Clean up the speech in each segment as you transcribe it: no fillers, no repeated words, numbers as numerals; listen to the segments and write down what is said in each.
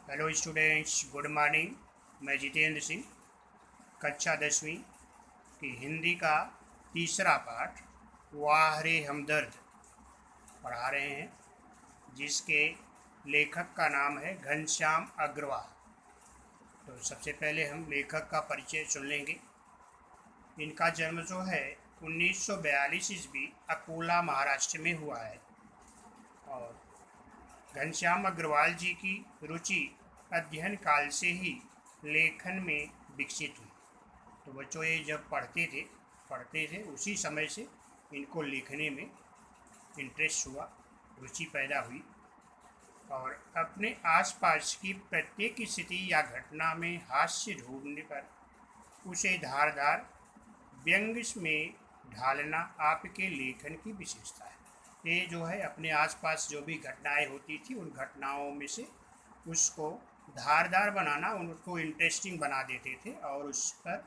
Hello students, good morning. मैं जितेंद्र सिंह कक्षा 10वीं की हिंदी का तीसरा पाठ वाह रे हमदर्द पढ़ा रहे हैं, जिसके लेखक का नाम है घनश्याम अग्रवाल। तो सबसे पहले हम लेखक का परिचय सुन लेंगे। इनका जन्म जो है 1942 ईस्वी अकोला महाराष्ट्र में हुआ है और घनश्याम अग्रवाल जी की रुचि अध्ययन काल से ही लेखन में विकसित हुई। तो बच्चों, ये जब पढ़ते थे उसी समय से इनको लिखने में इंटरेस्ट हुआ, रुचि पैदा हुई और अपने आसपास की प्रत्येक स्थिति या घटना में हास्य ढूंढने पर उसे धारदार व्यंग्य में ढालना आपके लेखन की विशेषता है। ये जो है अपने आसपास जो भी घटनाएं होती थी उन घटनाओं में से उसको धारदार बनाना, उनको इंटरेस्टिंग बना देते थे और उस पर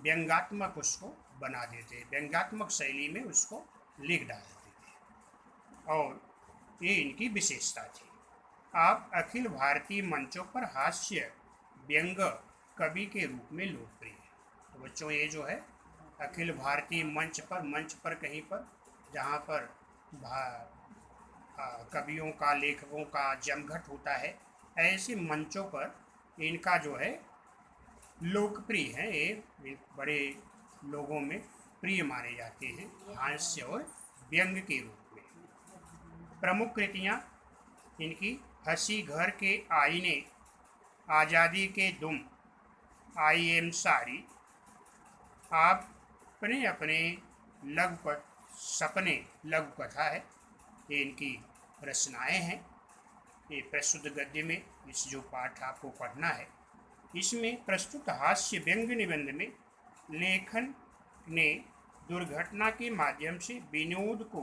व्यंग्यात्मक उसको बना देते, व्यंग्यात्मक शैली में उसको लिख डालते थे और ये इनकी विशेषता थी। आप अखिल भारतीय मंचों पर हास्य व्यंग कवि के रूप में लोकप्रिय है। तो बच्चों, ये जो है अखिल भारतीय मंच पर कहीं पर जहाँ पर कवियों का, लेखकों का जमघट होता है, ऐसे मंचों पर इनका जो है लोकप्रिय है। ये बड़े लोगों में प्रिय माने जाते हैं हास्य और व्यंग्य के रूप में। प्रमुख कृतियाँ इनकी हंसी घर के आईने, आज़ादी के दुम, आई एम सारी, आप अपने अपने लघु कथा है। ये इनकी रचनाएं हैं। ये प्रस्तुत गद्य में इस जो पाठ आपको पढ़ना है, इसमें प्रस्तुत हास्य व्यंग्य निबंध में लेखन ने दुर्घटना के माध्यम से विनोद को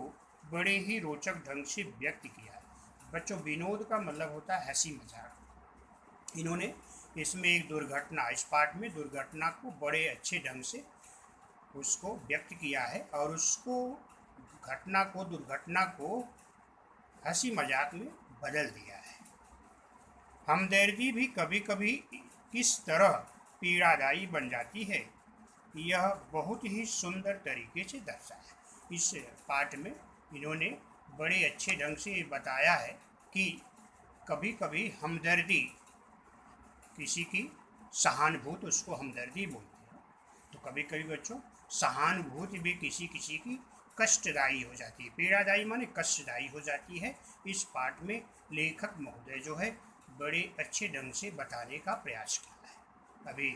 बड़े ही रोचक ढंग से व्यक्त किया है। बच्चों, विनोद का मतलब होता है हंसी मजाक। इन्होंने इसमें एक दुर्घटना, इस पाठ में दुर्घटना को बड़े अच्छे ढंग से उसको व्यक्त किया है और उसको दुर्घटना को हंसी मजाक में बदल दिया है। हमदर्दी भी कभी कभी किस तरह पीड़ादायी बन जाती है, यह बहुत ही सुंदर तरीके से दर्शाया। इस पाठ में इन्होंने बड़े अच्छे ढंग से बताया है कि कभी कभी हमदर्दी, किसी की सहानुभूति, उसको हमदर्दी बोलते हैं। तो कभी कभी बच्चों सहानुभूति भी किसी की कष्टदायी हो जाती है। पीड़ादायी माने कष्टदायी हो जाती है। इस पाठ में लेखक महोदय जो है बड़े अच्छे ढंग से बताने का प्रयास किया है। अभी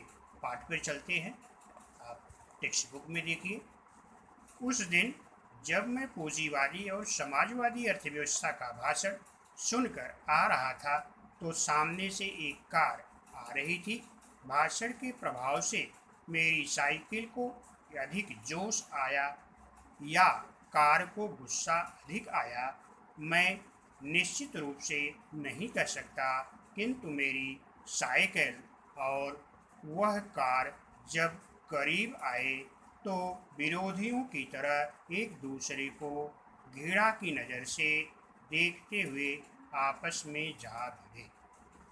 पाठ पर चलते हैं, आप टेक्स्ट बुक में देखिए। उस दिन जब मैं पूंजीवादी और समाजवादी अर्थव्यवस्था का भाषण सुनकर आ रहा था तो सामने से एक कार आ रही थी। भाषण के प्रभाव से मेरी साइकिल को अधिक जोश आया या कार को गुस्सा अधिक आया, मैं निश्चित रूप से नहीं कह सकता, किंतु मेरी साइकिल और वह कार जब करीब आए तो विरोधियों की तरह एक दूसरे को घृणा की नज़र से देखते हुए आपस में जा भिड़े।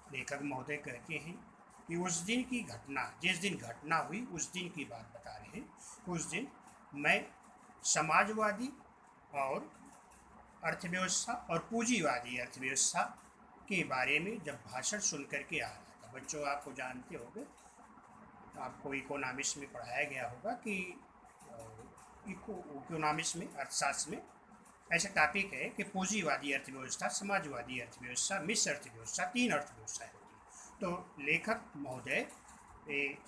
लेखक महोदय कहते हैं कि उस दिन की घटना, जिस दिन घटना हुई उस दिन की बात बता रहे हैं। उस दिन मैं समाजवादी और अर्थव्यवस्था और पूंजीवादी अर्थव्यवस्था के बारे में जब भाषण सुन करके आ रहा था। बच्चों, आपको जानते होंगे, आपको इकोनॉमिक्स में पढ़ाया गया होगा कि इकोनॉमिक्स में, अर्थशास्त्र में ऐसा टॉपिक है कि पूंजीवादी अर्थव्यवस्था, समाजवादी अर्थव्यवस्था, मिश्र अर्थव्यवस्था, 3 अर्थव्यवस्थाएं होती हैं। तो लेखक महोदय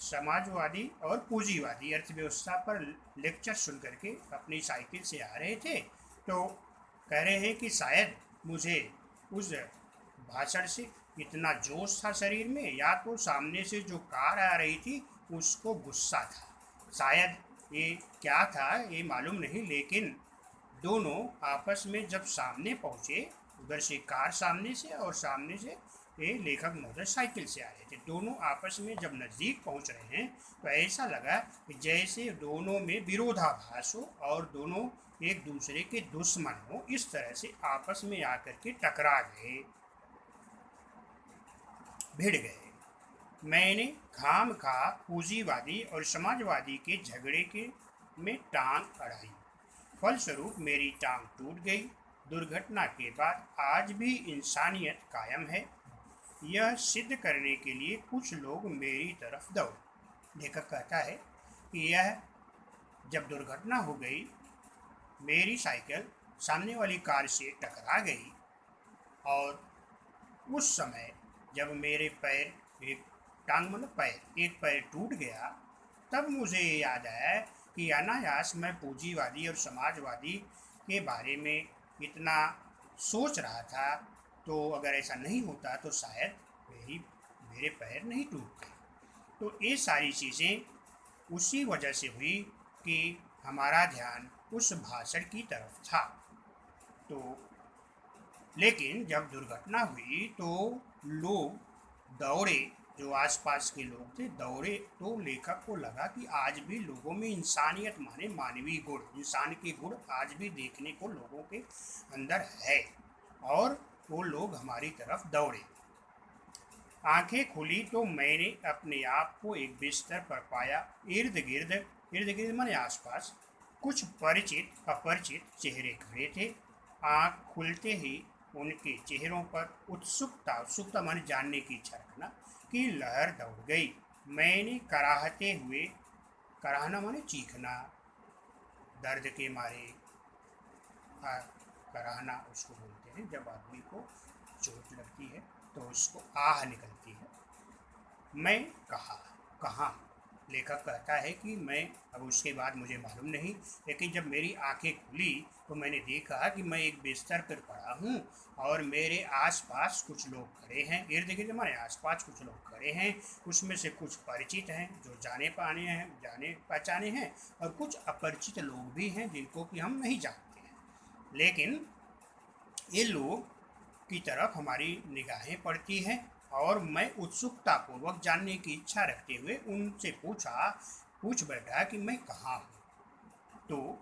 समाजवादी और पूंजीवादी अर्थव्यवस्था पर लेक्चर सुन करके अपनी साइकिल से आ रहे थे। तो कह रहे हैं कि शायद मुझे उस भाषण से इतना जोश था शरीर में, या तो सामने से जो कार आ रही थी उसको गुस्सा था। शायद ये क्या था ये मालूम नहीं, लेकिन दोनों आपस में जब सामने पहुँचे, उधर से कार सामने से और सामने से ये लेखक महोदय साइकिल से आ रहे थे, दोनों आपस में जब नज़दीक पहुंच रहे हैं तो ऐसा लगा कि जैसे दोनों में विरोधाभास हो और दोनों एक दूसरे के दुश्मन हो। इस तरह से आपस में आकर के टकरा गए। भिड़ गए। मैंने खामखा पूंजीवादी और समाजवादी के झगड़े के में टांग अड़ाई। फलस्वरूप मेरी टांग टूट गई। दुर्घटना के बाद आज भी इंसानियत कायम है, यह सिद्ध करने के लिए कुछ लोग मेरी तरफ दौड़े। लेखक कहता है कि यह जब दुर्घटना हो गई, मेरी साइकिल सामने वाली कार से टकरा गई और उस समय जब मेरे पैर एक टांग मतलब पैर एक पैर टूट गया, तब मुझे याद आया कि अनायास मैं पूंजीवादी और समाजवादी के बारे में इतना सोच रहा था, तो अगर ऐसा नहीं होता तो शायद मेरे पैर नहीं टूटते। तो ये सारी चीज़ें उसी वजह से हुई कि हमारा ध्यान उस भाषण की तरफ था। तो लेकिन जब दुर्घटना हुई तो लोग दौड़े, जो आसपास के लोग थे दौड़े, तो लेखक को लगा कि आज भी लोगों में इंसानियत माने मानवीय गुण, इंसान के गुण आज भी देखने को लोगों के अंदर है, और वो लोग हमारी तरफ दौड़े। आंखें खुली तो मैंने अपने आप को एक बिस्तर पर पाया। इर्द गिर्द माने आसपास कुछ परिचित अपरिचित चेहरे खड़े थे। आंख खुलते ही उनके चेहरों पर उत्सुकता माने जानने की इच्छा रखना की लहर दौड़ गई। मैंने कराहना माने चीखना, दर्द के मारे कराहना उसको बोलते हैं, जब आदमी को चोट लगती है तो उसको आह निकलती है। मैं कहाँ लेखक कहता है कि मैं, अब उसके बाद मुझे मालूम नहीं, लेकिन जब मेरी आंखें खुली तो मैंने देखा कि मैं एक बिस्तर पर पड़ा हूँ और मेरे आसपास कुछ लोग खड़े हैं। इर्द गिर्द हमारे आसपास कुछ लोग खड़े हैं, उसमें से कुछ परिचित हैं जो जाने पहचाने हैं, और कुछ अपरिचित लोग भी हैं जिनको कि हम नहीं जानते हैं। लेकिन ये लोग की तरफ हमारी निगाहें पड़ती हैं और मैं उत्सुकतापूर्वक जानने की इच्छा रखते हुए उनसे पूछ बैठा कि मैं कहाँ हूँ। तो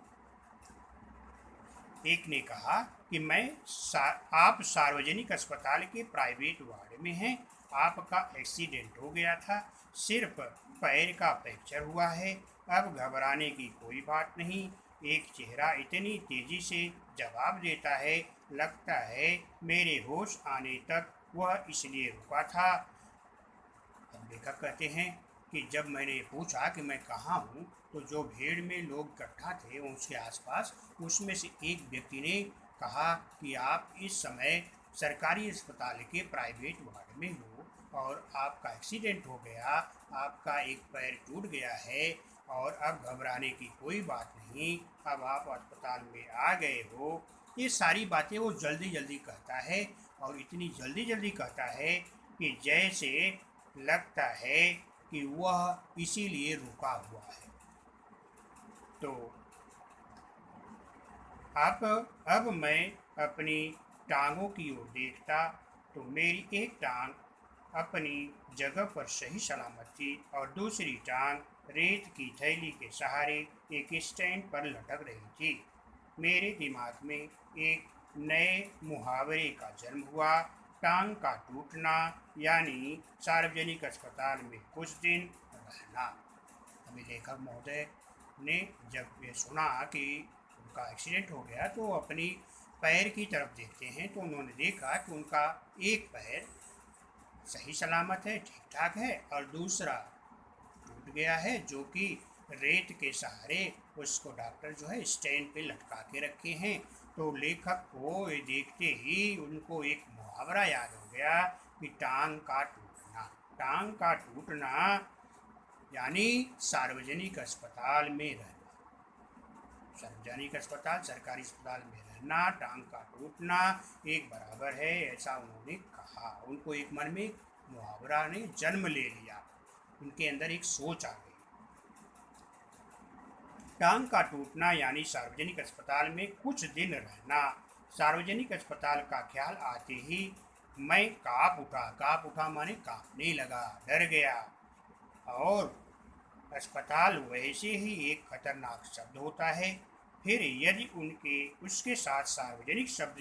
एक ने कहा कि आप सार्वजनिक अस्पताल के प्राइवेट वार्ड में हैं, आपका एक्सीडेंट हो गया था, सिर्फ पैर का फ्रैक्चर हुआ है, अब घबराने की कोई बात नहीं। एक चेहरा इतनी तेजी से जवाब देता है, लगता है मेरे होश आने तक वह इसलिए रुका था। अब लेखक कहते हैं कि जब मैंने पूछा कि मैं कहाँ हूँ, तो जो भीड़ में लोग इकट्ठा थे उसके आसपास, उसमें से एक व्यक्ति ने कहा कि आप इस समय सरकारी अस्पताल के प्राइवेट वार्ड में हो और आपका एक्सीडेंट हो गया, आपका एक पैर टूट गया है और अब घबराने की कोई बात नहीं, अब आप अस्पताल में आ गए हो। ये सारी बातें वो जल्दी जल्दी कहता है, और इतनी जल्दी जल्दी कहता है कि जैसे लगता है कि वह इसीलिए रुका हुआ है। तो अब मैं अपनी टांगों की ओर देखता तो मेरी एक टांग अपनी जगह पर सही सलामत थी और दूसरी टांग रेत की थैली के सहारे एक स्टैंड पर लटक रही थी। मेरे दिमाग में एक नए मुहावरे का जन्म हुआ, टांग का टूटना यानी सार्वजनिक अस्पताल में कुछ दिन रहना। अभी लेखक महोदय ने जब ये सुना कि उनका एक्सीडेंट हो गया तो अपनी पैर की तरफ देखते हैं, तो उन्होंने देखा कि उनका एक पैर सही सलामत है, ठीक ठाक है, और दूसरा टूट गया है, जो कि रेत के सहारे उसको डॉक्टर जो है स्टैंड पे लटका के रखे हैं। तो लेखक को ये देखते ही उनको एक मुहावरा याद हो गया कि टांग का टूटना यानी सार्वजनिक अस्पताल में रहना। सार्वजनिक अस्पताल, सरकारी अस्पताल में रहना, टांग का टूटना एक बराबर है, ऐसा उन्होंने कहा। उनको एक मन में मुहावरा ने जन्म ले लिया, उनके अंदर एक सोच आ गई। टांग का टूटना यानी सार्वजनिक अस्पताल में कुछ दिन रहना। सार्वजनिक अस्पताल का ख्याल आते ही मैं काँप उठा माने काँपने लगा, डर गया। और अस्पताल वैसे ही एक खतरनाक शब्द होता है, फिर यदि उसके साथ सार्वजनिक शब्द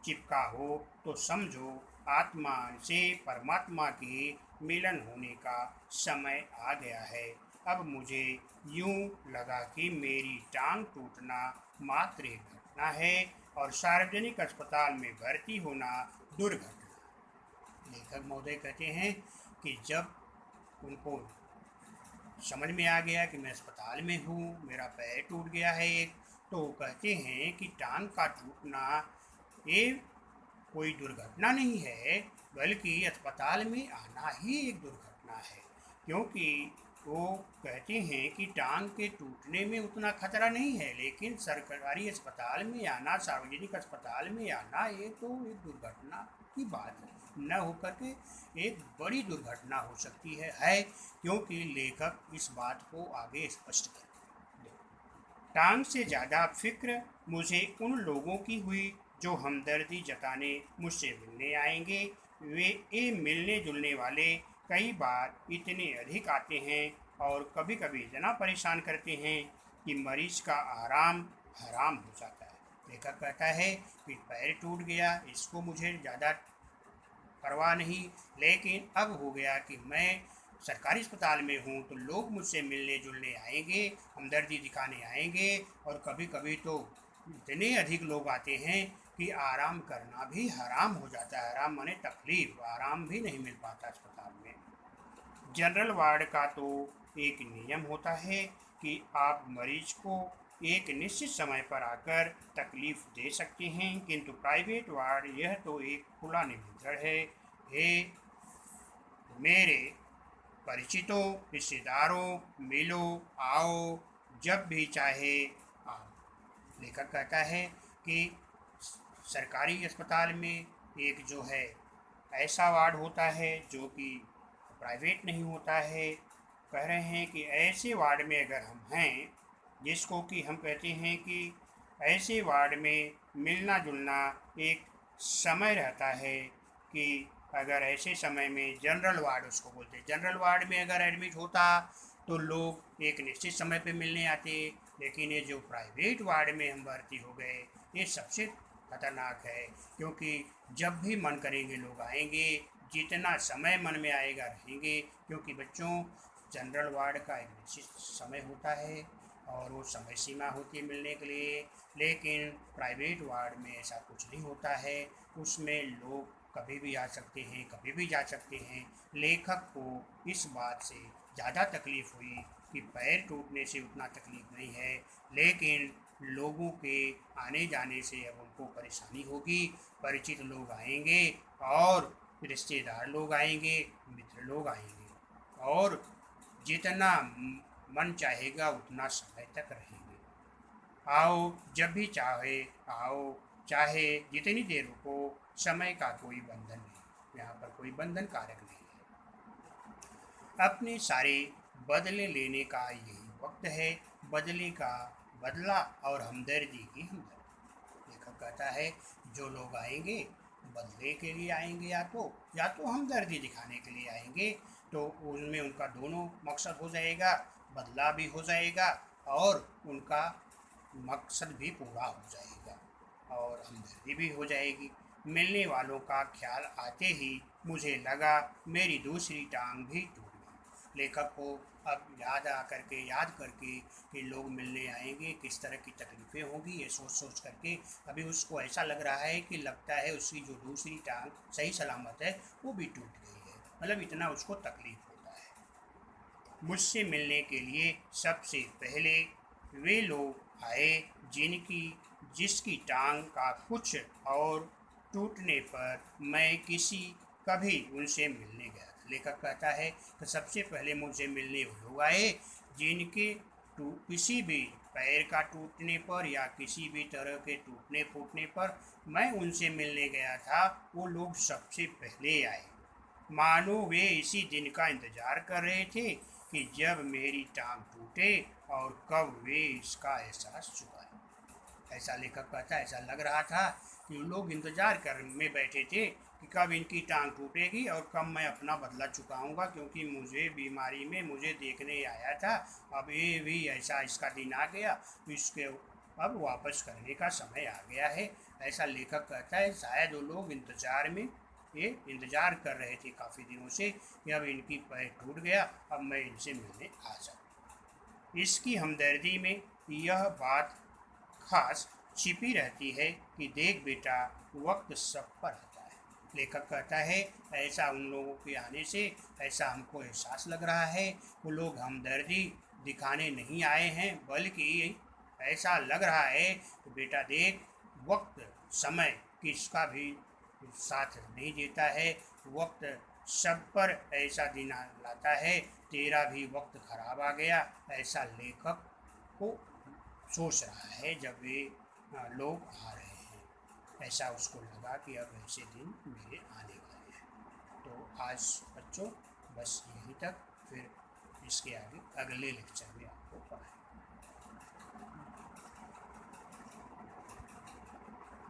चिपका हो तो समझो आत्मा से परमात्मा के मिलन होने का समय आ गया है। अब मुझे यूं लगा कि मेरी टांग टूटना मात्र एक घटना है और सार्वजनिक अस्पताल में भर्ती होना दुर्घटना। लेखक महोदय कहते हैं कि जब उनको समझ में आ गया कि मैं अस्पताल में हूँ, मेरा पैर टूट गया है एक, तो वो कहते हैं कि टांग का टूटना ये कोई दुर्घटना नहीं है, बल्कि अस्पताल में आना ही एक दुर्घटना है। क्योंकि वो कहते हैं कि टांग के टूटने में उतना खतरा नहीं है, लेकिन सरकारी अस्पताल में आना, सार्वजनिक अस्पताल में आना, ये तो एक दुर्घटना की बात है, न होकर के एक बड़ी दुर्घटना हो सकती है क्योंकि लेखक इस बात को आगे स्पष्ट करते हैं। टांग से ज़्यादा फिक्र मुझे उन लोगों की हुई जो हमदर्दी जताने मुझसे मिलने आएंगे। वे मिलने जुलने वाले कई बार इतने अधिक आते हैं और कभी कभी इतना परेशान करते हैं कि मरीज का आराम हराम हो जाता है। लेखक कहता है कि पैर टूट गया, इसको मुझे ज़्यादा परवाह नहीं, लेकिन अब हो गया कि मैं सरकारी अस्पताल में हूँ तो लोग मुझसे मिलने जुलने आएंगे, हमदर्दी दिखाने आएंगे और कभी कभी तो इतने अधिक लोग आते हैं कि आराम करना भी हराम हो जाता है। हराम माने तकलीफ, आराम भी नहीं मिल पाता अस्पताल में। जनरल वार्ड का तो एक नियम होता है कि आप मरीज को एक निश्चित समय पर आकर तकलीफ दे सकते हैं, किंतु प्राइवेट वार्ड यह तो एक खुला निमंत्रण है। हे मेरे परिचितों, रिश्तेदारों, मिलो, आओ, जब भी चाहे आओ। लेखक कहता है कि सरकारी अस्पताल में एक जो है ऐसा वार्ड होता है जो कि प्राइवेट नहीं होता है। कह रहे हैं कि ऐसे वार्ड में अगर हम हैं, जिसको कि हम कहते हैं कि ऐसे वार्ड में मिलना जुलना एक समय रहता है कि अगर ऐसे समय में जनरल वार्ड उसको बोलते हैं, जनरल वार्ड में अगर एडमिट होता तो लोग एक निश्चित समय पे मिलने आते, लेकिन ये जो प्राइवेट वार्ड में हम भर्ती हो गए ये सबसे खतरनाक है, क्योंकि जब भी मन करेंगे लोग आएंगे, जितना समय मन में आएगा रहेंगे, क्योंकि बच्चों जनरल वार्ड का एक निश्चित समय होता है और वो समय सीमा होती है मिलने के लिए। लेकिन प्राइवेट वार्ड में ऐसा कुछ नहीं होता है, उसमें लोग कभी भी आ सकते हैं, कभी भी जा सकते हैं। लेखक को इस बात से ज़्यादा तकलीफ़ हुई कि पैर टूटने से उतना तकलीफ़ नहीं है, लेकिन लोगों के आने जाने से अब उनको परेशानी होगी। परिचित लोग आएंगे और रिश्तेदार लोग आएंगे, मित्र लोग आएंगे और जितना मन चाहेगा उतना समय तक रहेंगे। आओ, जब भी चाहे आओ, चाहे जितनी देर रुको, समय का कोई बंधन नहीं, यहाँ पर कोई बंधन कारक नहीं है। अपने सारे बदले लेने का यही वक्त है, बदले का बदला और हमदर्दी की हमदर्दी। लेखक कहता है जो लोग आएंगे बदले के लिए आएंगे या तो हमदर्दी दिखाने के लिए आएंगे, तो उनमें उनका दोनों मकसद हो जाएगा, बदला भी हो जाएगा और उनका मकसद भी पूरा हो जाएगा और हमदर्दी भी हो जाएगी। मिलने वालों का ख्याल आते ही मुझे लगा मेरी दूसरी टांग भी टूट गई। लेखक को अब याद करके कि लोग मिलने आएंगे, किस तरह की तकलीफ़ें होंगी, ये सोच सोच करके अभी उसको ऐसा लग रहा है कि लगता है उसकी जो दूसरी टांग सही सलामत है वो भी टूट गई है, मतलब इतना उसको तकलीफ़ होता है। मुझसे मिलने के लिए सबसे पहले वे लोग आए जिसकी टांग का कुछ और टूटने पर मैं कभी उनसे मिलने गया था। लेखक कहता है कि सबसे पहले मुझसे मिलने वो लोग आए जिनके किसी भी पैर का टूटने पर या किसी भी तरह के टूटने फूटने पर मैं उनसे मिलने गया था, वो लोग सबसे पहले आए, मानो वे इसी दिन का इंतज़ार कर रहे थे कि जब मेरी टांग टूटे और कब वे इसका एहसास चुकाएं। ऐसा लेखक कहता है, ऐसा लग रहा था कि लोग इंतज़ार कर में बैठे थे कि कब इनकी टांग टूटेगी और कब मैं अपना बदला चुकाऊंगा, क्योंकि मुझे बीमारी में मुझे देखने आया था, अब ये भी ऐसा इसका दिन आ गया तो इसके अब वापस करने का समय आ गया है। ऐसा लेखक कहता है, शायद वो लोग इंतज़ार में ये इंतज़ार कर रहे थे काफ़ी दिनों से कि अब इनकी पैर टूट गया, अब मैं इनसे मिलने आ सकूँ। इसकी हमदर्दी में यह बात खास छिपी रहती है कि देख बेटा, वक्त सब पर आता है। लेखक कहता है ऐसा उन लोगों के आने से ऐसा हमको एहसास लग रहा है वो लोग हमदर्दी दिखाने नहीं आए हैं, बल्कि ऐसा लग रहा है कि बेटा देख, वक्त समय किसका भी साथ नहीं देता है। वक्त सब पर ऐसा दिन लाता है, तेरा भी वक्त खराब आ गया, ऐसा लेखक को सोच रहा है जब वे लोग आ रहे हैं। ऐसा उसको लगा कि अब ऐसे दिन मेरे आने वाले हैं। तो आज बच्चों बस यहीं तक, फिर इसके आगे अगले लेक्चर में आपको पढ़ाएंगे।